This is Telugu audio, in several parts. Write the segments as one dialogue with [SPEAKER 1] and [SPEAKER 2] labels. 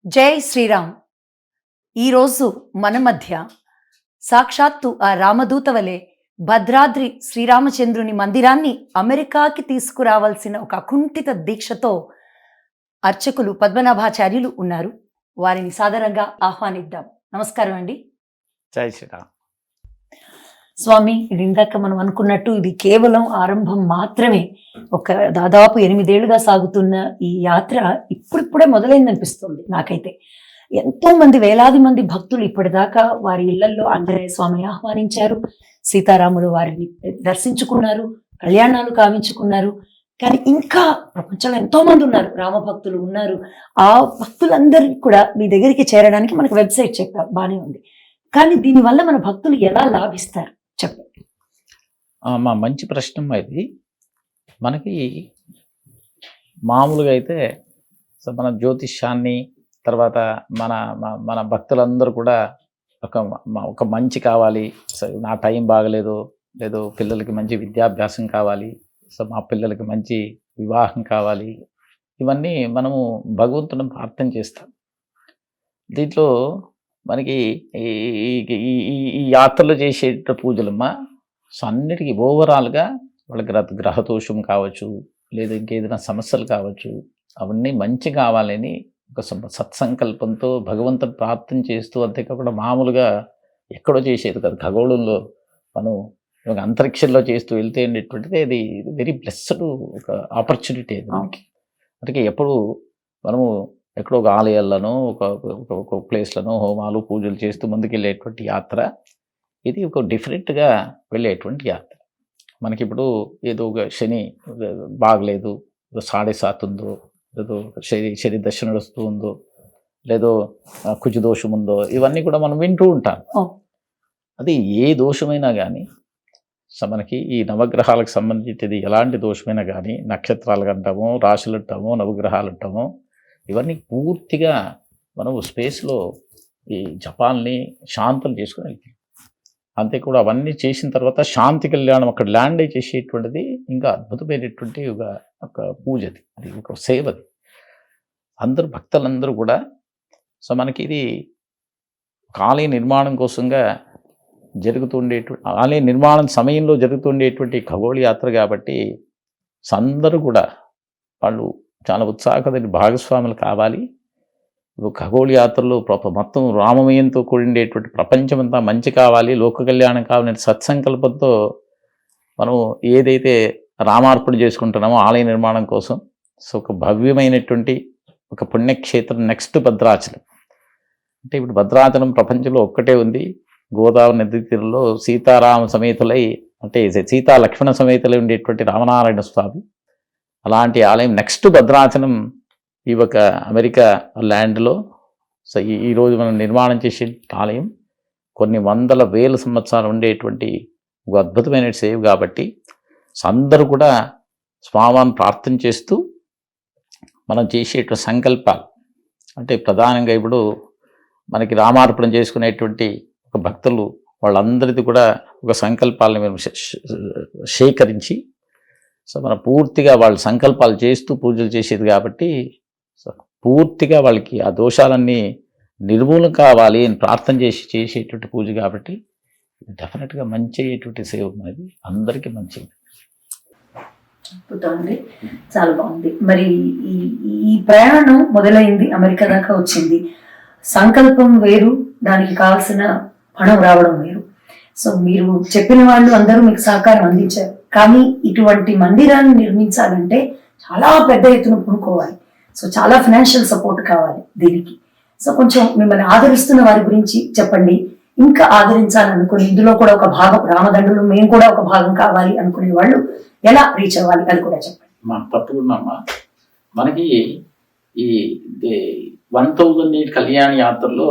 [SPEAKER 1] జై శ్రీరామ్. ఈరోజు మన మధ్య సాక్షాత్తు ఆ రామదూత వలె భద్రాద్రి శ్రీరామచంద్రుని మందిరాన్ని అమెరికాకి తీసుకురావాల్సిన ఒక అకుంఠిత దీక్షతో అర్చకులు పద్మనాభాచార్యులు ఉన్నారు. వారిని సాదరంగా ఆహ్వానిద్దాం. నమస్కారం అండి.
[SPEAKER 2] జై శ్రీరామ్.
[SPEAKER 1] స్వామి, ఇది ఇందాక మనం అనుకున్నట్టు ఇది కేవలం ఆరంభం మాత్రమే. ఒక దాదాపు 8 ఏళ్లుగా సాగుతున్న ఈ యాత్ర ఇప్పుడిప్పుడే మొదలైందనిపిస్తుంది నాకైతే. ఎంతో మంది, వేలాది మంది భక్తులు ఇప్పటిదాకా వారి ఇళ్లలో ఆంజనేయ స్వామిని ఆహ్వానించారు, సీతారాములు వారిని దర్శించుకున్నారు, కళ్యాణాలు కావించుకున్నారు. కానీ ఇంకా ప్రపంచంలో ఎంతో మంది ఉన్నారు, రామ భక్తులు ఉన్నారు. ఆ భక్తులందరికీ కూడా మీ దగ్గరికి చేరడానికి మనకు వెబ్సైట్ చెప్పారు, బానే ఉంది. కానీ దీనివల్ల మన భక్తులు ఎలా లాభిస్తారు చెప్పండి.
[SPEAKER 2] మా మంచి ప్రశ్న ఇది. మనకి మామూలుగా అయితే మన జ్యోతిష్యాన్ని తర్వాత మన మన భక్తులందరూ కూడా ఒక మంచి కావాలి, నా టైం బాగలేదు, లేదు పిల్లలకి మంచి విద్యాభ్యాసం కావాలి, మా పిల్లలకి మంచి వివాహం కావాలి, ఇవన్నీ మనము భగవంతుని ప్రార్థన చేస్తాం. దీంట్లో మనకి ఈ యాత్రలు చేసే పూజలమ్మా, సో అన్నిటికీ ఓవరాల్గా వాళ్ళకి గ్రహదోషం కావచ్చు, లేదా ఇంకేదైనా సమస్యలు కావచ్చు, అవన్నీ మంచి కావాలని ఒక సత్సంకల్పంతో భగవంతుని ప్రార్థన చేస్తూ, అంతేకాకుండా మామూలుగా ఎక్కడో చేసేది కదా, ఖగోళంలో మనం అంతరిక్షంలో చేస్తూ వెళ్తే ఉండేటువంటిది అది వెరీ బ్లెస్డ్ ఒక ఆపర్చునిటీ అది మనకి. అందుకే ఎప్పుడు మనము ఎక్కడో ఒక ఆలయాల్లోనో ఒక ప్లేస్లను హోమాలు పూజలు చేస్తూ ముందుకెళ్ళేటువంటి యాత్ర ఇది. ఒక డిఫరెంట్గా వెళ్ళేటువంటి యాత్ర. మనకిప్పుడు ఏదో ఒక శని బాగలేదు, సాడే సాత్ ఉందో, లేదో శని దశ నడుస్తూ ఉందో, లేదో కుజ దోషం ఉందో, ఇవన్నీ కూడా మనం వింటూ ఉంటాం. అది ఏ దోషమైనా కానీ, మనకి ఈ నవగ్రహాలకు సంబంధించేది ఎలాంటి దోషమైనా కానీ, నక్షత్రాలు అంటామో, రాశులు అంటామో, నవగ్రహాలు అంటామో, ఇవన్నీ పూర్తిగా మనం స్పేస్లో ఈ జపాల్ని శాంతం చేసుకుని వెళ్తాం. అంతే కూడా అవన్నీ చేసిన తర్వాత శాంతి కళ్యాణం అక్కడ ల్యాండ్ అయి చేసేటువంటిది ఇంకా అద్భుతమైనటువంటి ఒక పూజది, అది ఒక సేవది. అందరూ భక్తులందరూ కూడా, సో మనకి ఇది ఆలయ నిర్మాణం కోసంగా జరుగుతుండేటువంటి, ఆలయ నిర్మాణం సమయంలో జరుగుతుండేటువంటి ఖగోళ యాత్ర కాబట్టి అందరూ కూడా వాళ్ళు చాలా ఉత్సాహకరమైన భాగస్వాములు కావాలి. ఖగోళ యాత్రలో మొత్తం రామమయంతో కూడిండేటువంటి ప్రపంచమంతా మంచి కావాలి, లోక కళ్యాణం కావాలనే సత్సంకల్పంతో మనం ఏదైతే రామార్పణ చేసుకుంటున్నామో ఆలయ నిర్మాణం కోసం, సో ఒక భవ్యమైనటువంటి ఒక పుణ్యక్షేత్రం నెక్స్ట్ భద్రాచలం. అంటే ఇప్పుడు భద్రాచలం ప్రపంచంలో ఒక్కటే ఉంది, గోదావరి నదీ తీరంలో సీతారామ సమేతులై, అంటే సీతా లక్ష్మణ సమేతులై ఉండేటువంటి రామనారాయణ స్వామి. అలాంటి ఆలయం నెక్స్ట్ భద్రాచలం ఈ ఒక అమెరికా ల్యాండ్లో. సో ఈరోజు మనం నిర్మాణం చేసే ఆలయం కొన్ని వందల వేల సంవత్సరాలు ఉండేటువంటి ఒక అద్భుతమైన సేవ కాబట్టి, అందరూ కూడా స్వామిని ప్రార్థన చేస్తూ మనం చేసేటువంటి సంకల్పాలు, అంటే ప్రధానంగా ఇప్పుడు మనకి రామార్పణ చేసుకునేటువంటి ఒక భక్తులు వాళ్ళందరిది కూడా ఒక సంకల్పాలను మేము సేకరించి, సో మనం పూర్తిగా వాళ్ళ సంకల్పాలు చేస్తూ పూజలు చేసేది కాబట్టి, సో పూర్తిగా వాళ్ళకి ఆ దోషాలన్నీ నిర్మూలన కావాలి అని ప్రార్థన చేసేటువంటి పూజ కాబట్టి డెఫినెట్గా మంచి అయ్యేటువంటి సేవ అనేది అందరికీ మంచిది.
[SPEAKER 1] అద్భుతమండి, చాలా బాగుంది. మరి ఈ ప్రయాణం మొదలైంది, అమెరికా దాకా వచ్చింది. సంకల్పం వేరు, దానికి కావాల్సిన పణం రావడం వేరు. సో మీరు చెప్పిన వాళ్ళు అందరూ మీకు సహకారం అందించారు. కానీ ఇటువంటి మందిరాన్ని నిర్మించాలంటే చాలా పెద్ద ఎత్తున పూనుకోవాలి. సో చాలా ఫైనాన్షియల్ సపోర్ట్ కావాలి దీనికి. సో కొంచెం మిమ్మల్ని ఆదరిస్తున్న వారి గురించి చెప్పండి. ఇంకా ఆదరించాలనుకుని ఇందులో కూడా ఒక భాగం, రామదండులు మేము కూడా ఒక భాగం కావాలి అనుకునే వాళ్ళు ఎలా రీచ్ అవ్వాలి అది కూడా చెప్పండి.
[SPEAKER 2] తప్పకుండా మనకి ఈ 1008 కళ్యాణ యాత్రలో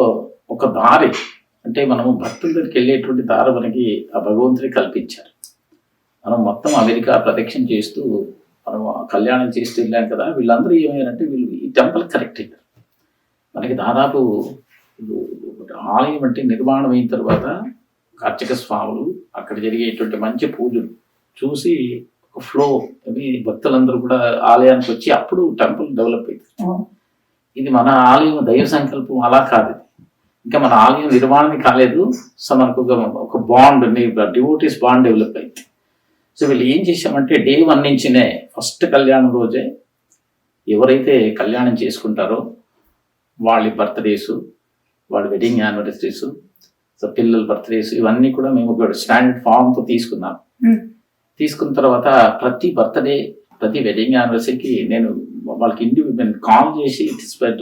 [SPEAKER 2] ఒక దారి, అంటే మనము భక్తుల దగ్గరికి వెళ్ళేటువంటి దారి మనకి ఆ భగవంతుని కల్పించారు. మనం మొత్తం అమెరికా ప్రదక్షిణ చేస్తూ మనం కళ్యాణం చేస్తూ వెళ్ళాం కదా. వీళ్ళందరూ ఏమయ్యారంటే వీళ్ళు ఈ టెంపుల్ కరెక్ట్ అయ్యారు. మనకి దాదాపు ఆలయం అంటే నిర్మాణం అయిన తర్వాత అర్చక స్వాములు అక్కడ జరిగేటువంటి మంచి పూజలు చూసి ఒక ఫ్లో అని భక్తులందరూ కూడా ఆలయానికి వచ్చి అప్పుడు టెంపుల్ డెవలప్ అయింది. ఇది మన ఆలయం దైవ సంకల్పం అలా కాదు. ఇంకా మన ఆలయం నిర్మాణం కాలేదు. సో మనకు ఒక బాండ్, డివోటీస్ బాండ్ డెవలప్ అయింది. సో వీళ్ళు ఏం చేశామంటే డే 1 నుంచినే ఫస్ట్ కళ్యాణం రోజే ఎవరైతే కళ్యాణం చేసుకుంటారో వాళ్ళ బర్త్డేస్, వాళ్ళ వెడ్డింగ్ యానివర్సరీస్, సో పిల్లల బర్త్డేస్ ఇవన్నీ కూడా మేము ఒక స్టాండర్డ్ ఫామ్తో తీసుకున్నాం. తీసుకున్న తర్వాత ప్రతి బర్త్డే, ప్రతి వెడ్డింగ్ యానివర్సరీకి నేను వాళ్ళకి నేను కాల్ చేసి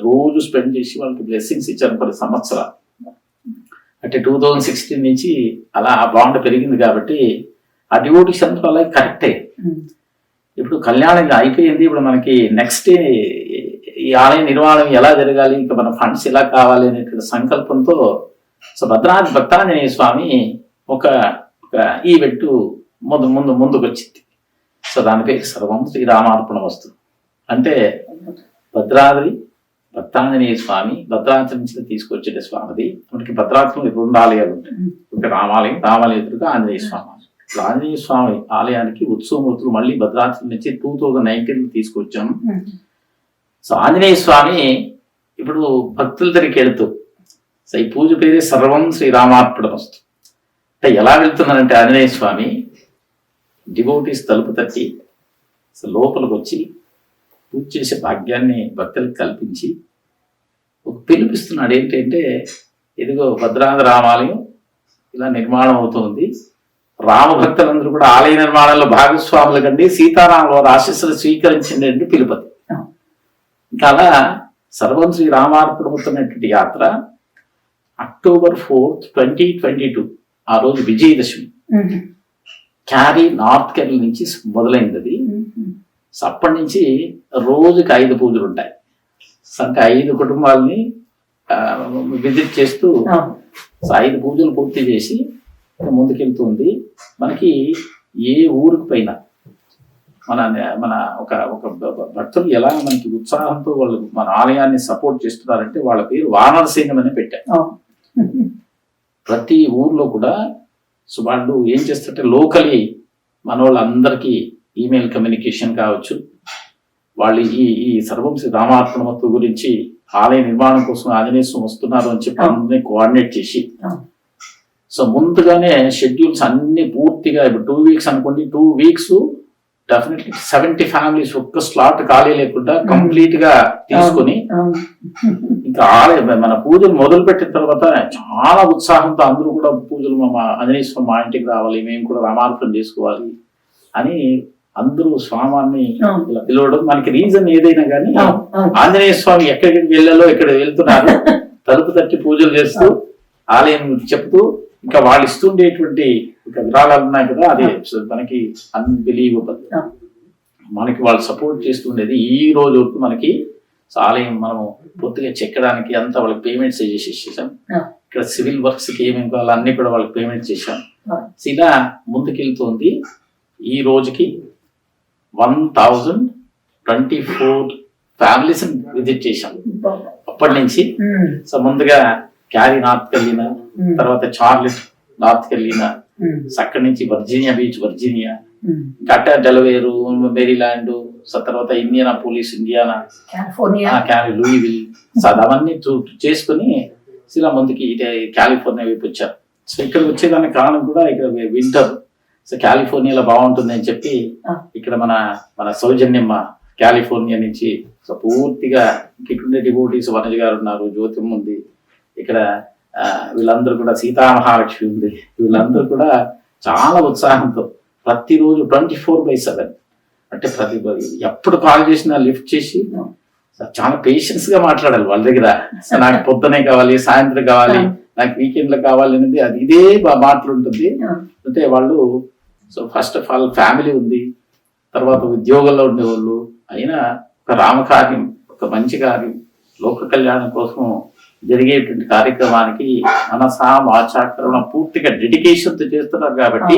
[SPEAKER 2] రోజు స్పెండ్ చేసి వాళ్ళకి బ్లెస్సింగ్స్ ఇచ్చాను కొన్ని సంవత్సరాలు. అంటే 2016 నుంచి అలా ఆ బాండ్ పెరిగింది కాబట్టి ఆ డివోటీస్ అందరూ అలాగే కరెక్టే. ఇప్పుడు కళ్యాణం అయిపోయింది, ఇప్పుడు మనకి నెక్స్ట్ ఈ ఆలయ నిర్మాణం ఎలా జరగాలి, ఇంకా మన ఫండ్స్ ఎలా కావాలి అనేటువంటి సంకల్పంతో సో భక్తాంజనేయ స్వామి ఒక ఈవెంట్ ముందుకు వచ్చింది. సో దాని పేరు సర్వం శ్రీరామార్పణ వస్తు. అంటే భద్రాద్రి స్వామి భద్రాచలం నుంచి తీసుకొచ్చే స్వామిది. మనకి భద్రాచలం 2 ఆలయాలు ఉంటాయి. ఒక రామాలయం ఎదురుగా ఆంజనేయ స్వామి. ఆంజనేయ స్వామి ఆలయానికి ఉత్సవమూర్తులు మళ్ళీ భద్రాచలం నుంచి 2019 తీసుకొచ్చాము. సో ఆంజనేయ స్వామి ఇప్పుడు భక్తుల దగ్గరికి వెళుతూ సో ఈ పూజ పేరే సర్వం శ్రీరామార్పణ వస్తు. అంటే ఎలా వెళ్తున్నారంటే ఆంజనేయ స్వామి డివోటీస్ తలుపు తట్టి సో లోపలికి వచ్చి పూజ చేసే భాగ్యాన్ని భక్తులకు కల్పించి ఒక పిలిపిస్తున్నాడు. ఏంటంటే ఇదిగో భద్రాద్రి రామాలయం ఇలా నిర్మాణం అవుతుంది, రామభక్తులందరూ కూడా ఆలయ నిర్మాణంలో భాగస్వాములు కండి, సీతారాముల వారి ఆశీస్సులు స్వీకరించండి అంటే పిలుపది. ఇంకా అలా సర్వం శ్రీ రామార్పణమవుతున్నటువంటి యాత్ర October 4th, 2022 ఆ రోజు విజయదశమి క్యారీ నార్త్ కేరళ నుంచి మొదలైంది అది. సో అప్పటి నుంచి రోజుకి 5 పూజలు ఉంటాయి. అంటే 5 కుటుంబాలని విజిట్ చేస్తూ సో 5 పూజలు పూర్తి చేసి ముందుకెళ్తుంది. మనకి ఏ ఊరికి పైన మన ఒక భక్తులు ఎలా మనకి ఉత్సాహంతో వాళ్ళు మన ఆలయాన్ని సపోర్ట్ చేస్తున్నారంటే వాళ్ళ పేరు వానర సైన్యం అని పెట్టారు. ప్రతి ఊర్లో కూడా సో వాళ్ళు ఏం చేస్తుంటే లోకలీ మన వాళ్ళందరికీ ఈమెయిల్ కమ్యూనికేషన్ కావచ్చు, వాళ్ళు ఈ సర్వం శ్రీ రామార్పణమత్తు గురించి ఆలయ నిర్మాణం కోసం ఆంజనేయ స్వామి వస్తున్నారు అని చెప్పి అందరినీ కోఆర్డినేట్ చేసి సో ముందుగానే షెడ్యూల్స్ అన్ని పూర్తిగా ఇప్పుడు 2 వీక్స్ అనుకోండి, 2 వీక్స్ డెఫినెట్లీ 70 ఫ్యామిలీస్ ఒక్క స్లాట్ ఖాళీ లేకుండా కంప్లీట్ గా తీసుకుని ఇంకా ఆలయ మన పూజలు మొదలు పెట్టిన తర్వాత చాలా ఉత్సాహంతో అందరూ కూడా పూజలు మా ఆంజనేయ స్వామి మా ఇంటికి రావాలి, మేము కూడా రామార్పణ చేసుకోవాలి అని అందరూ స్వామాన్ని ఇలా పిలవడం. మనకి రీజన్ ఏదైనా కానీ ఆంజనేయ స్వామి ఎక్కడికి వెళ్ళాలో ఇక్కడ వెళ్తున్నారు, తలుపు తట్టి పూజలు చేస్తూ ఆలయం చెప్తూ ఇంకా వాళ్ళు ఇస్తుండేటువంటి విరాళాలు ఉన్నాయి కదా, అది మనకి అన్బిలీవబుల్. మనకి వాళ్ళు సపోర్ట్ చేస్తుండేది ఈ రోజు వరకు మనకి ఆలయం మనము పూర్తిగా చెక్కడానికి అంతా వాళ్ళకి పేమెంట్స్ చేసేసాం. ఇక్కడ సివిల్ వర్క్స్ కి ఏమేమి కావాలో అన్ని కూడా వాళ్ళకి పేమెంట్ చేశాం. ఇలా ముందుకెళ్తుంది. ఈ రోజుకి 1024 ఫ్యామిలీస్ విజిట్ చేశాం అప్పటి నుంచి. సో ముందుగా క్యారీ నార్త్ కెళ్ళిన, తర్వాత చార్లెట్ నార్త్ కెళ్ళిన, అక్కడి నుంచి వర్జీనియా, గట్టా డెలవేరు, మేరీల్యాండ్, తర్వాత ఇండియానాపోలిస్, లూయివిల్, అవన్నీ చేసుకుని ఇలా ముందుకి కాలిఫోర్నియా వైపు వచ్చారు. సో ఇక్కడ వచ్చేదానికి కారణం కూడా ఇక్కడ వింటర్, సో కాలిఫోర్నియాలో బాగుంటుంది అని చెప్పి ఇక్కడ మన సౌజన్యమ్మ కాలిఫోర్నియా నుంచి సో పూర్తిగా ఇక్కడుండే డివోటీస్ వనజ గారు ఉన్నారు, జ్యోతిమ్మ ఉంది, ఇక్కడ వీళ్ళందరూ కూడా సీతామహాలక్ష్మి ఉంది, వీళ్ళందరూ కూడా చాలా ఉత్సాహంతో ప్రతిరోజు 24/7 అంటే ఎప్పుడు కాల్ చేసినా లిఫ్ట్ చేసి చాలా పేషెన్స్ గా మాట్లాడాలి వాళ్ళ దగ్గర. నాకు పొద్దునే కావాలి, సాయంత్రం కావాలి, నాకు వీకెండ్ లో కావాలి అనేది అది ఇదే మాటలు ఉంటుంది. అంటే వాళ్ళు so first of all family ఉంది, తర్వాత ఉద్యోగంలో ఉండేవాళ్ళు, అయినా ఒక రామకార్యం, ఒక మంచి కార్యం, లోక కళ్యాణం కోసం జరిగేటువంటి కార్యక్రమానికి మనసా వాచాకరణ పూర్తిగా డెడికేషన్ తో చేస్తున్నారు. కాబట్టి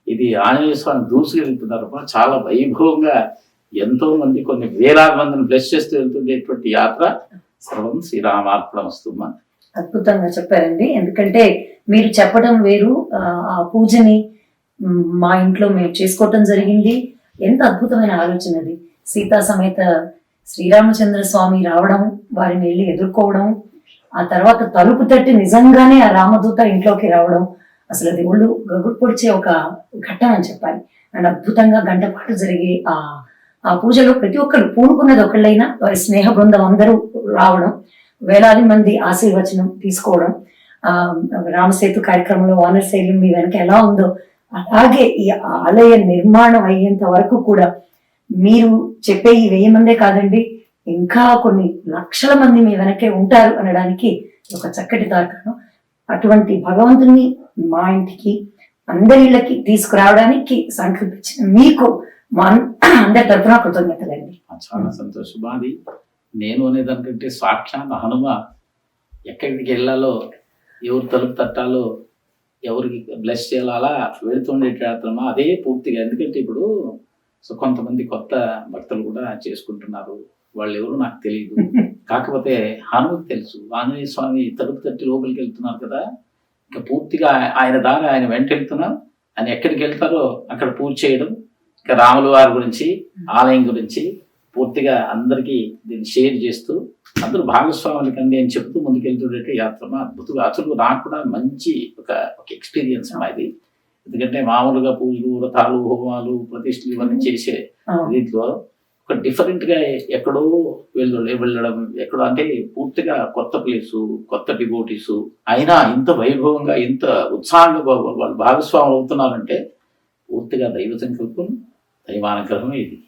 [SPEAKER 2] ఇది ఆంజనేయ స్వామి దూసుకెళ్తున్నారు. చాలా వైభవంగా ఎంతో మంది కొన్ని వేలాది మందిని బ్లెస్ చేస్తూ వెళ్తుండేటువంటి యాత్ర సర్వం శ్రీరామార్పణ వస్తుందా.
[SPEAKER 1] అద్భుతంగా చెప్పారండి. ఎందుకంటే మీరు చెప్పడం వేరు, ఆ పూజని మా ఇంట్లో మేము చేసుకోవటం జరిగింది. ఎంత అద్భుతమైన ఆలోచన అది. సీతా సమేత శ్రీరామచంద్ర స్వామి రావడం, వారిని వెళ్ళి ఎదుర్కోవడం, ఆ తర్వాత తలుపు తట్టి నిజంగానే ఆ రామదూత ఇంట్లోకి రావడం, అసలు అది ఒళ్ళు గగురు పొడిచే ఒక ఘట్టం అని చెప్పాలి. అండ్ అద్భుతంగా గంట పాటు జరిగే ఆ పూజలో ప్రతి ఒక్కరు పూనుకున్నది ఒకళ్ళైనా వారి స్నేహ బృందం అందరూ రావడం, వేలాది మంది ఆశీర్వచనం తీసుకోవడం, ఆ రామసేతు కార్యక్రమంలో వానర శైలి మీ వెనక ఎలా ఉందో అలాగే ఈ ఆలయ నిర్మాణం అయ్యేంత వరకు కూడా మీరు చెప్పే ఈ 1000 మందే కాదండి, ఇంకా కొన్ని లక్షల మంది మీ వెనకే ఉంటారు అనడానికి ఒక చక్కటి తార్కాణం. అటువంటి భగవంతుని మా ఇంటికి అందరి ఇళ్ళకి తీసుకురావడానికి సంకల్పించిన మీకు మా అందరి తరఫున కృతజ్ఞతలండి.
[SPEAKER 2] చాలా సంతోషం. అది నేను అనేదానికంటే సాక్షాత్ హనుమ ఎక్కడికి వెళ్ళాలో, ఎవరు తలుపు తట్టాలో, ఎవరికి బ్లెస్ చేయాలో అలా వెళుతుండేటమా అదే పూర్తిగా. ఎందుకంటే ఇప్పుడు కొంతమంది కొత్త భక్తులు కూడా చేసుకుంటున్నారు, వాళ్ళు ఎవరు నాకు తెలియదు. కాకపోతే హనుమకి తెలుసు, ఆంజనేయ స్వామి తలుపు తట్టి లోపలికి వెళ్తున్నారు కదా, ఇంకా పూర్తిగా ఆయన దారి ఆయన వెంట వెళ్తున్నారు. ఆయన ఎక్కడికి వెళ్తారో అక్కడ పూజ చేయడం, ఇంకా రాముల వారి గురించి, ఆలయం గురించి పూర్తిగా అందరికీ దీన్ని షేర్ చేస్తూ అందరూ భాగస్వాములు కండి అని చెప్తూ ముందుకెళ్తుండే యాత్ర అద్భుతంగా. అసలు నాకు కూడా మంచి ఒక ఎక్స్పీరియన్స్ ఇది. ఎందుకంటే మామూలుగా పూజలు, వ్రతాలు, హోమాలు, ప్రతిష్టలు ఇవన్నీ చేసే దీంట్లో ఒక డిఫరెంట్ గా ఎక్కడో వెళ్ళడం, ఎక్కడో అంటే పూర్తిగా కొత్త ప్లేసు, కొత్త డివోటీసు, అయినా ఇంత వైభవంగా ఇంత ఉత్సాహంగా వాళ్ళు భాగస్వాములు అవుతున్నారంటే పూర్తిగా దైవ సంకల్పం, దైవానుగ్రహం ఇది.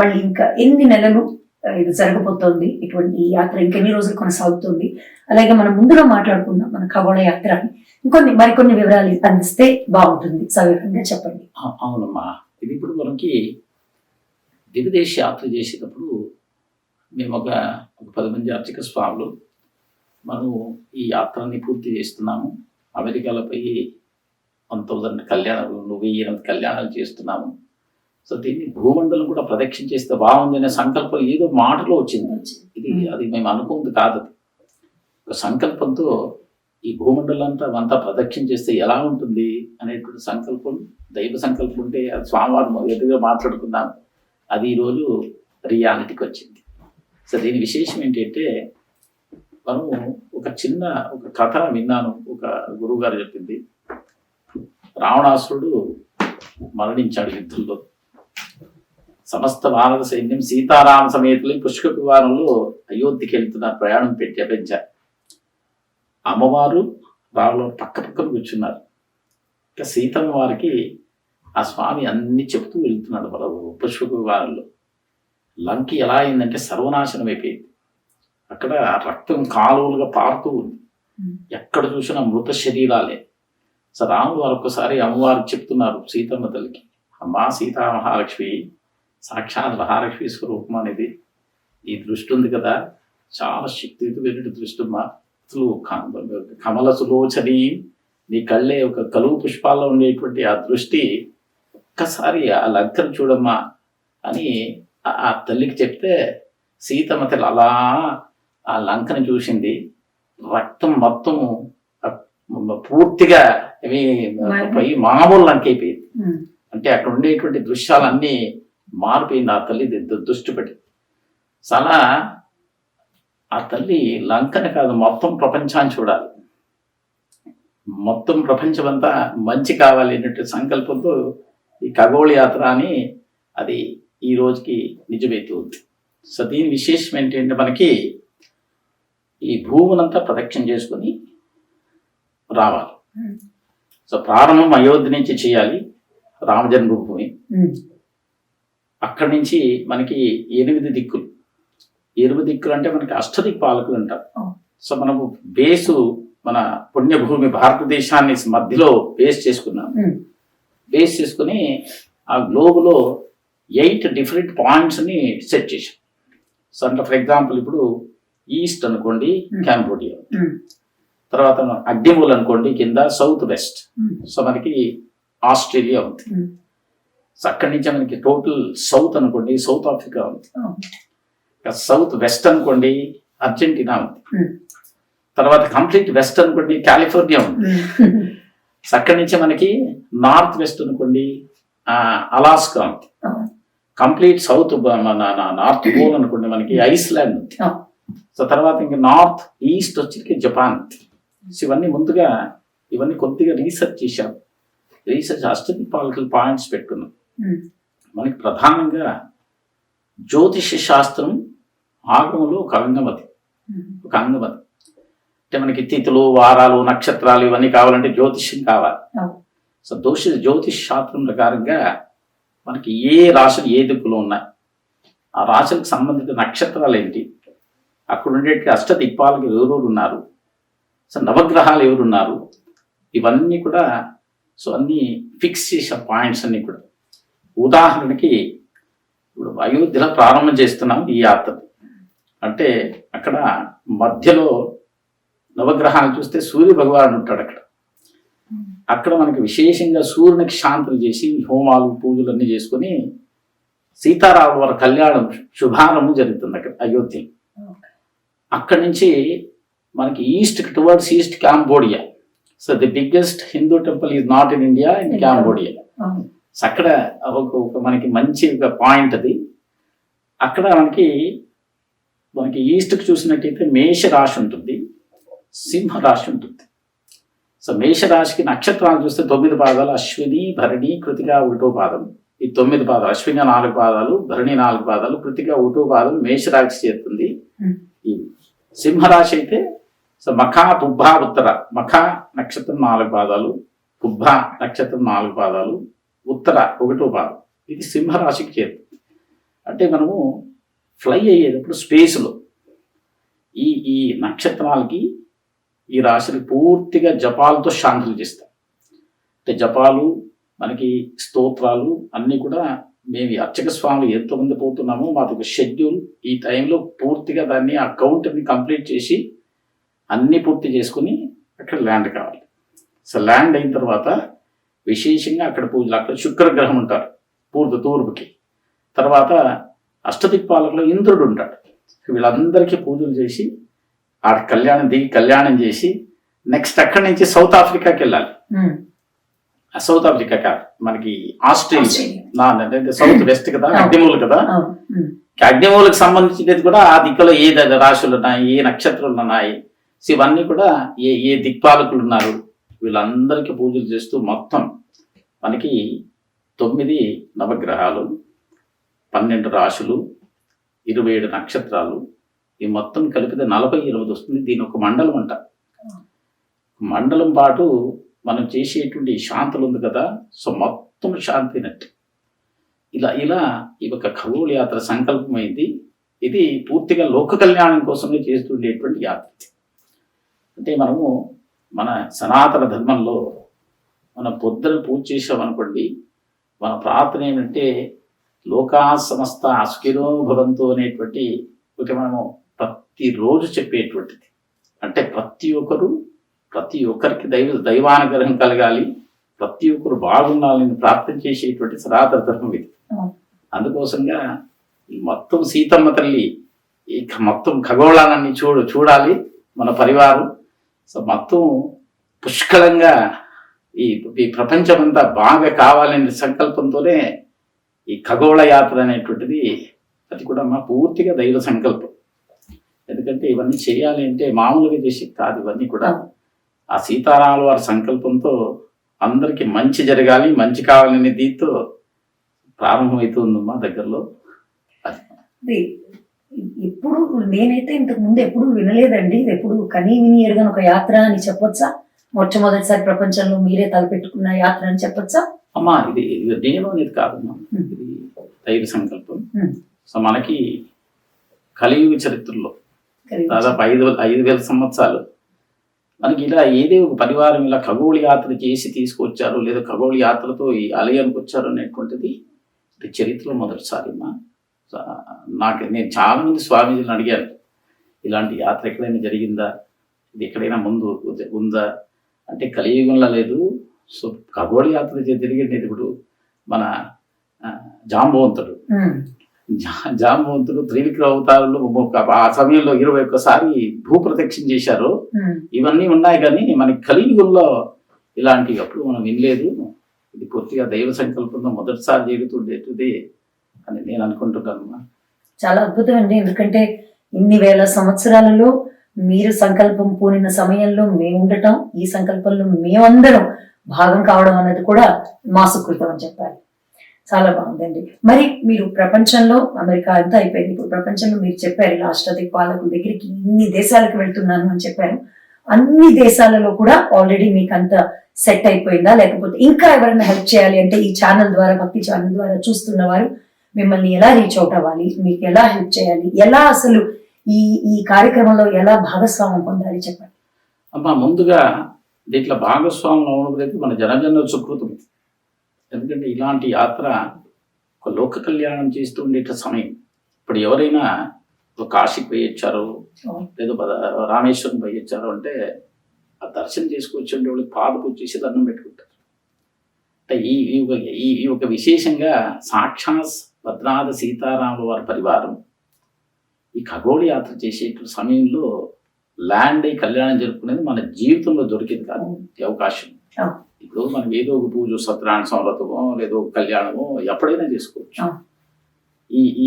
[SPEAKER 1] మళ్ళీ ఇంకా ఎన్ని నెలలు ఇది జరగబోతోంది, ఇటువంటి యాత్ర ఇంకెన్ని రోజులు కొనసాగుతుంది? అలాగే మనం ముందులో మాట్లాడుకుందాం మన ఖగోళ యాత్ర, మరికొన్ని వివరాలు అందిస్తే బాగుంటుంది, సవివరంగా చెప్పండి.
[SPEAKER 2] అవునమ్మా, ఇది ఇప్పుడు మనకి దివిదేశ యాత్ర చేసేటప్పుడు మేము ఒక 10 మంది అర్చక స్వాములు మనం ఈ యాత్రని పూర్తి చేస్తున్నాము. అమెరికాలో పోయి 1000 కళ్యాణాలు, 1008 కళ్యాణాలు చేస్తున్నాము. సో దీన్ని భూమండలం కూడా ప్రదక్షిణ చేస్తే బాగుంది అనే సంకల్పం ఏదో మాటలో వచ్చింది. అది మేము అనుకుంది కాదు. ఒక సంకల్పంతో ఈ భూమండలం అంతా ప్రదక్షిణ చేస్తే ఎలా ఉంటుంది అనేటువంటి సంకల్పం, దైవ సంకల్పం ఉంటే అది స్వామివారు ఎదురుగా మాట్లాడుకున్నాం. అది ఈరోజు రియాలిటీకి వచ్చింది. సో దీని విశేషం ఏంటంటే, మనము ఒక కథ విన్నాను, ఒక గురువు గారు చెప్పింది. రావణాసురుడు మరణించాడు యుద్ధంలో. సమస్త భారత సైన్యం సీతారామ సమేతులు పుష్కర విమానంలో అయోధ్యకి వెళ్తున్నారు, ప్రయాణం పెంచారు. అమ్మవారు రావులో పక్కన కూర్చున్నారు. ఇక సీతమ్మ వారికి ఆ స్వామి అన్ని చెప్తూ వెళ్తున్నాడు పుష్పక విమానంలో. లంకి ఎలా అయిందంటే సర్వనాశనం అయిపోయింది. అక్కడ రక్తం కాలువలుగా పారుతూ ఉంది, ఎక్కడ చూసినా మృత శరీరాలే. సో రాములు వారు ఒక్కసారి అమ్మవారికి చెప్తున్నారు సీతమ్మ తల్లికి, అమ్మా సీతా మహాలక్ష్మి, సాక్షాత్ మహాలక్ష్మి స్వరూపం అనేది ఈ దృష్టి ఉంది కదా, చాలా శక్తియుతమైన దృష్టి అమ్మా. అసలు కమల సులోచని, నీ కళ్ళే ఒక కలువు పుష్పాల్లో ఉండేటువంటి ఆ దృష్టి, ఒక్కసారి ఆ లంకను చూడమ్మా అని ఆ తల్లికి చెప్తే సీతమ్మ తల్లి అలా ఆ లంకను చూసింది. రక్తం మొత్తం పూర్తిగా మామూలు లంక అయిపోయింది. అంటే అక్కడ ఉండేటువంటి దృశ్యాలన్నీ మారిపోయింది. ఆ తల్లి దృష్టి పెట్టి చాలా ఆ తల్లి లంకని కాదు మొత్తం ప్రపంచాన్ని చూడాలి, మొత్తం ప్రపంచం అంతా మంచి కావాలి అన్నట్టు సంకల్పంతో ఈ ఖగోళ యాత్ర అని అది ఈ రోజుకి నిజమైతుంది. సో దీని విశేషం ఏంటంటే, మనకి ఈ భూములంతా ప్రదక్షిణ చేసుకొని రావాలి. సో ప్రారంభం అయోధ్య నుంచి చేయాలి, రామ జన్మభూమి. అక్కడి నుంచి మనకి 8 దిక్కులు. 8 దిక్కులు అంటే మనకి అష్టదిక్పాలకులు అంటారు. సో మనము బేసు మన పుణ్యభూమి భారతదేశాన్ని మధ్యలో బేస్ చేసుకున్నాం. బేస్ చేసుకుని ఆ గ్లోబులో 8 డిఫరెంట్ పాయింట్స్ని సెట్ చేసాం. సో అంటే ఫర్ ఎగ్జాంపుల్ ఇప్పుడు ఈస్ట్ అనుకోండి కాంబోడియా, తర్వాత అగ్నిమూల్ అనుకోండి కింద సౌత్ వెస్ట్, సో మనకి ఆస్ట్రేలియా ఉంది. సో అక్కడి నుంచి మనకి టోటల్ సౌత్ అనుకోండి సౌత్ ఆఫ్రికా ఉంది. సౌత్ వెస్ట్ అనుకోండి అర్జెంటీనా ఉంది. తర్వాత కంప్లీట్ వెస్ట్ అనుకోండి కాలిఫోర్నియా ఉంది. సో అక్కడి నుంచి మనకి నార్త్ వెస్ట్ అనుకోండి అలాస్కా ఉంది. కంప్లీట్ సౌత్ నార్త్ పోల్ అనుకోండి మనకి ఐస్లాండ్ ఉంది.
[SPEAKER 1] ఆ.
[SPEAKER 2] సో తర్వాత ఇంకా నార్త్ ఈస్ట్ వచ్చి జపాన్ ఉంది. సో ఇవన్నీ ముందుగా ఇవన్నీ కొద్దిగా రీసెర్చ్ చేశాం. రీసెర్చ్ అష్టదిక్పాలకులు పాయింట్స్ పెట్టుకున్నాం. మనకి ప్రధానంగా జ్యోతిష శాస్త్రం ఆగమంలో ఒక అంగమది. అంటే మనకి తిథులు, వారాలు, నక్షత్రాలు ఇవన్నీ కావాలంటే జ్యోతిష్యం కావాలి. సో జ్యోతిష్ శాస్త్రం ప్రకారంగా మనకి ఏ రాశులు ఏ దిక్కులో ఉన్నాయి, ఆ రాశులకు సంబంధించిన నక్షత్రాలు ఏంటి, అక్కడ ఉండే అష్టదిక్పాలకు ఎవరెవరు ఉన్నారు, సో నవగ్రహాలు ఎవరున్నారు, ఇవన్నీ కూడా సో అన్నీ ఫిక్స్ చేసే పాయింట్స్ అన్నీ కూడా. ఉదాహరణకి ఇప్పుడు అయోధ్యలో ప్రారంభం చేస్తున్నాం ఈ యాత్ర. అంటే అక్కడ మధ్యలో నవగ్రహాలు చూస్తే సూర్య భగవానుడు ఉంటాడు అక్కడ. అక్కడ మనకి విశేషంగా సూర్యునికి శాంతులు చేసి హోమాలు పూజలు అన్నీ చేసుకొని సీతారాముల వారి కళ్యాణం శుభారంభం జరుగుతుంది అక్కడ అయోధ్య. అక్కడి నుంచి మనకి towards east Cambodia. So the biggest Hindu temple is not in India, in Cambodia. So అక్కడ ఒక మనకి మంచి ఒక పాయింట్ అది. అక్కడ మనకి ఈస్ట్కి చూసినట్టయితే మేష రాశి ఉంటుంది, సింహ రాశి ఉంటుంది. సో మేషరాశికి నక్షత్రాలు చూస్తే 9 పాదాలు, అశ్విని, భరణి, కృతిక 1వ పాదం. ఈ 9 పాదాలు, అశ్విని 4 పాదాలు, భరణి 4 పాదాలు, కృతిక 1వ పాదం మేషరాశి చేరుతుంది. ఈ సింహరాశి అయితే సో మఖ, పుబ్బ, ఉత్తర. మఖ నక్షత్రం 4 పాదాలు, పుబ్బ నక్షత్రం 4 పాదాలు, ఉత్తర 1వ పాదం. ఇది సింహరాశికి చేరుతుంది. అంటే మనము ఫ్లై అయ్యేటప్పుడు స్పేస్లో ఈ నక్షత్రాలకి ఈ రాశులు పూర్తిగా జపాలతో శాంతులు చేస్తాం. అంటే జపాలు మనకి స్తోత్రాలు అన్నీ కూడా మేము అర్చక స్వాములు ఎంతమంది పోతున్నామో మాది ఒక షెడ్యూల్. ఈ టైంలో పూర్తిగా దాన్ని ఆ కౌంట్ని కంప్లీట్ చేసి అన్నీ పూర్తి చేసుకుని అక్కడ ల్యాండ్ కావాలి. సో ల్యాండ్ అయిన తర్వాత విశేషంగా అక్కడ పూజలు, అక్కడ శుక్రగ్రహం ఉంటారు తూర్పుకి. తర్వాత అష్టదిక్పాలకులు ఇంద్రుడు ఉంటాడు. వీళ్ళందరికీ పూజలు చేసి ఆ కళ్యాణం చేసి నెక్స్ట్ అక్కడి నుంచి సౌత్ ఆఫ్రికాకి వెళ్ళాలి. సౌత్ ఆఫ్రికా కాదు, మనకి ఆస్ట్రేలియా సౌత్ వెస్ట్ కదా, అగ్నిమూలు కదా. అగ్నిమూలకు సంబంధించినది కూడా ఆ దిక్కులో ఏ రాశులు ఉన్నాయి, ఏ నక్షత్రాలు ఉన్నాయి, ఇవన్నీ కూడా ఏ దిక్పాలకులు ఉన్నారు, వీళ్ళందరికీ పూజలు చేస్తూ మొత్తం మనకి 9 నవగ్రహాలు, 12 రాశులు, 27 నక్షత్రాలు, ఈ మొత్తం కలిపితే 48 వస్తుంది. దీని ఒక మండలం అంట. మండలం పాటు మనం చేసేటువంటి శాంతులు ఉంది కదా, సో మొత్తం శాంతినట్టు ఇలా ఈ ఒక ఖగోళ యాత్ర సంకల్పమైంది. ఇది పూర్తిగా లోక కళ్యాణం కోసమే చేస్తుండేటువంటి యాత్ర. అంటే మనము మన సనాతన ధర్మంలో మన పొద్దున పూజ చేసామనుకోండి, మన ప్రార్థన ఏమంటే లోకా సమస్త సుఖినో భవంతు అనేటువంటి ఒకటి మనము ప్రతిరోజు చెప్పేటువంటిది. అంటే ప్రతి ఒక్కరికి దైవానుగ్రహం కలగాలి, ప్రతి ఒక్కరు బాగుండాలని ప్రార్థన చేసేటువంటి సనాతన ధర్మం ఇది. అందుకోసంగా ఈ మొత్తం సీతమ్మ తల్లి ఈ మొత్తం ఖగోళాన్ని చూడాలి మన పరివారం. సో మొత్తం పుష్కలంగా ఈ ప్రపంచమంతా బాగా కావాలనే సంకల్పంతోనే ఈ ఖగోళ యాత్ర అనేటువంటిది అది కూడా మా పూర్తిగా దైవ సంకల్పం. ఎందుకంటే ఇవన్నీ చేయాలి అంటే మామూలుగా చేసి కాదు, ఇవన్నీ కూడా ఆ సీతారాముల వారి సంకల్పంతో అందరికీ మంచి జరగాలి, మంచి కావాలనే దీంతో ప్రారంభమవుతుంది మా దగ్గరలో.
[SPEAKER 1] అది ఎప్పుడు నేనైతే ఇంతకు ముందు ఎప్పుడు వినలేదండి. ఇది ఎప్పుడు కనీ విని ఎరుగని ఒక యాత్ర అని చెప్పొచ్చా? మొట్టమొదటిసారి ప్రపంచంలో మీరే తలపెట్టుకున్న యాత్ర అని చెప్పొచ్చా?
[SPEAKER 2] అమ్మా ఇది నేను అనేది కాదమ్మా, ఇది దైవ సంకల్పం. సో మనకి కలియుగ చరిత్రలో దాదాపు 5,000 సంవత్సరాలు మనకి ఇలా ఏదో ఒక పరివారం ఇలా ఖగోళ యాత్ర చేసి తీసుకొచ్చారు, లేదా ఖగోళ యాత్రతో ఈ ఆలయానికి వచ్చారు అనేటువంటిది చరిత్రలో మొదటిసారి. నేను చాలా మంది స్వామీజీని అడిగాను, ఇలాంటి యాత్ర ఎక్కడైనా జరిగిందా, ఇది ఎక్కడైనా ముందు ఉందా అంటే కలియుగంలో లేదు. సో ఖగోళ యాత్ర జరిగేది ఇప్పుడు మన జాంబవంతుడు త్రివిక్రమ అవతారంలో ఆ సమయంలో 21 సారి భూప్రదక్షిణ చేశారు. ఇవన్నీ ఉన్నాయి కానీ మనకి కలియుగంలో ఇలాంటివి అప్పుడు మనం వినలేదు. ఇది పూర్తిగా దైవ సంకల్పంతో మొదటిసారి జరుగుతుండేది అని నేను అనుకుంటున్నాను.
[SPEAKER 1] చాలా అద్భుతం అండి. ఎందుకంటే ఇన్ని వేల సంవత్సరాలలో మీరు సంకల్పం పూనిన సమయంలో మేము ఉండటం, ఈ సంకల్పంలో మేమందరం భాగం కావడం అన్నది కూడా మా సుకృతం అని చెప్పాలి. చాలా బాగుందండి. మరి మీరు ప్రపంచంలో, అమెరికా అంతా అయిపోయింది, ఇప్పుడు ప్రపంచంలో మీరు చెప్పారు ఇలా అష్టాదిక్పాలకుల దగ్గరికి ఇన్ని దేశాలకు వెళ్తున్నాను అని చెప్పారు. అన్ని దేశాలలో కూడా ఆల్రెడీ మీకు అంత సెట్ అయిపోయిందా, లేకపోతే ఇంకా ఎవరైనా హెల్ప్ చేయాలి అంటే ఈ ఛానల్ ద్వారా, భక్తి ఛానల్ ద్వారా చూస్తున్న వారు మిమ్మల్ని ఎలా రీచ్ అవుట్ అవ్వాలి, మీకు ఎలా హెల్ప్ చేయాలి, ఎలా అసలు ఈ ఈ కార్యక్రమంలో ఎలా భాగస్వామ్యం పొందాలి చెప్పండి.
[SPEAKER 3] అమ్మా, ముందుగా దీంట్లో భాగస్వాములు అవునైతే మన జనజన సుకృతం. ఎందుకంటే ఇలాంటి యాత్ర ఒక లోక కళ్యాణం చేస్తూ ఉండేట సమయం. ఇప్పుడు ఎవరైనా ఒక కాశీకి పోయి వచ్చారు, లేదా రామేశ్వరం పోయి వచ్చారు అంటే ఆ దర్శనం చేసుకొచ్చి వాళ్ళకి పాదకు వచ్చేసి దండం పెట్టుకుంటారు. అంటే ఈ ఒక విశేషంగా సాక్షాత్ భద్రనాథ సీతారాముల వారి పరివారం ఈ ఖగోళ యాత్ర చేసే సమయంలో ల్యాండ్ అయి కళ్యాణం జరుపుకునేది మన జీవితంలో దొరికేది కాదు ఈ అవకాశం. ఇప్పుడు మనం ఏదో ఒక పూజ, సత్యనారాయణ సంవ్రతమో లేదో ఒక కళ్యాణమో ఎప్పుడైనా చేసుకోవచ్చు.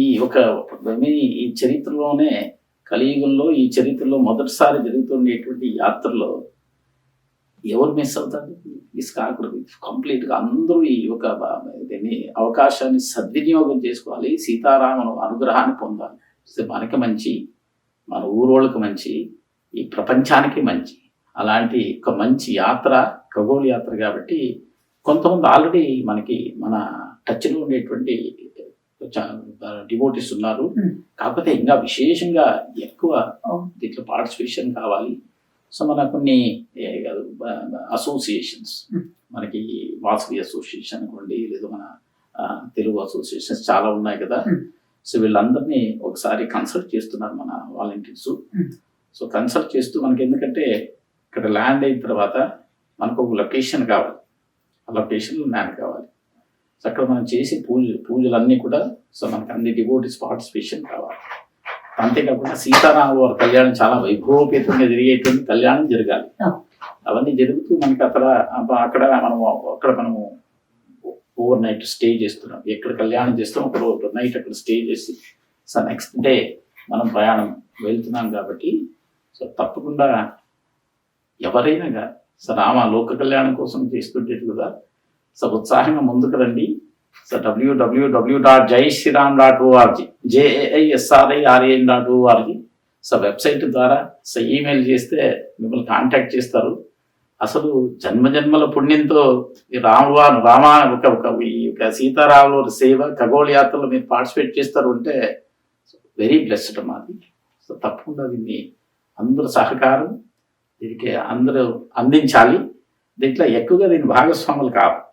[SPEAKER 3] ఈ ఒక ఈ చరిత్రలోనే, కలియుగంలో ఈ చరిత్రలో మొదటిసారి జరుగుతుండేటువంటి యాత్రలో ఎవరు మిస్ అవుతారు? మిస్ కాకూడదు. కంప్లీట్గా అందరూ ఈ ఒక దీన్ని అవకాశాన్ని సద్వినియోగం చేసుకోవాలి, సీతారామును అనుగ్రహాన్ని పొందాలి. మనకి మంచి, మన ఊరోళ్ళకి మంచి, ఈ ప్రపంచానికి మంచి. అలాంటి ఒక మంచి యాత్ర ఖగోళ యాత్ర కాబట్టి కొంతమంది ఆల్రెడీ మనకి మన టచ్లో ఉండేటువంటి డివోటీస్ ఉన్నారు. కాకపోతే ఇంకా విశేషంగా ఎక్కువ దీంట్లో పార్టిసిపేషన్ కావాలి. సో మన కొన్ని అసోసియేషన్స్, మనకి వాసవి అసోసియేషన్ అనుకోండి, లేదా మన తెలుగు అసోసియేషన్స్ చాలా ఉన్నాయి కదా. సో వీళ్ళందరినీ ఒకసారి కన్సల్ట్ చేస్తున్నారు మన వాలంటీర్స్. సో కన్సల్ట్ చేస్తూ మనకి, ఎందుకంటే ఇక్కడ ల్యాండ్ అయిన తర్వాత మనకు ఒక లొకేషన్ కావాలి, ఆ లొకేషన్లో ల్యాండ్ కావాలి. సో అక్కడ మనం చేసే పూజలన్నీ కూడా సో మనకు అన్ని డివోటీస్ పార్టిసిపేషన్ కావాలి. అంతేకాకుండా సీతారాముల వారి కళ్యాణం చాలా వైభవపేతంగా జరిగేటువంటి కళ్యాణం జరగాలి. అవన్నీ జరుగుతూ మనకి అక్కడ మనము ఓవర్ నైట్ స్టే చేస్తున్నాం. ఎక్కడ కళ్యాణం చేస్తాం ఒక నైట్ అక్కడ స్టే చేసి సో నెక్స్ట్ డే మనం ప్రయాణం వెళ్తున్నాం కాబట్టి సో తప్పకుండా ఎవరైనా సో లోక కళ్యాణం కోసం చేస్తుండేది కదా. సో ఉత్సాహంగా ముందుకు రండి. So www.jaisriram.org JAISRIRAM.org so website ద్వారా సో ఈమెయిల్ చేస్తే మిమ్మల్ని కాంటాక్ట్ చేస్తారు. అసలు జన్మజన్మల పుణ్యంతో ఈ ఒక సీతారాముల సేవ ఖగోళ యాత్రలో మీరు పార్టిసిపేట్ చేస్తారు అంటే వెరీ బ్లెస్డ్ మాది. సో తప్పకుండా దీన్ని అందరూ సహకారం దీనికి అందరూ అందించాలి. దీంట్లో ఎక్కువగా దీని భాగస్వాములు కావాలి.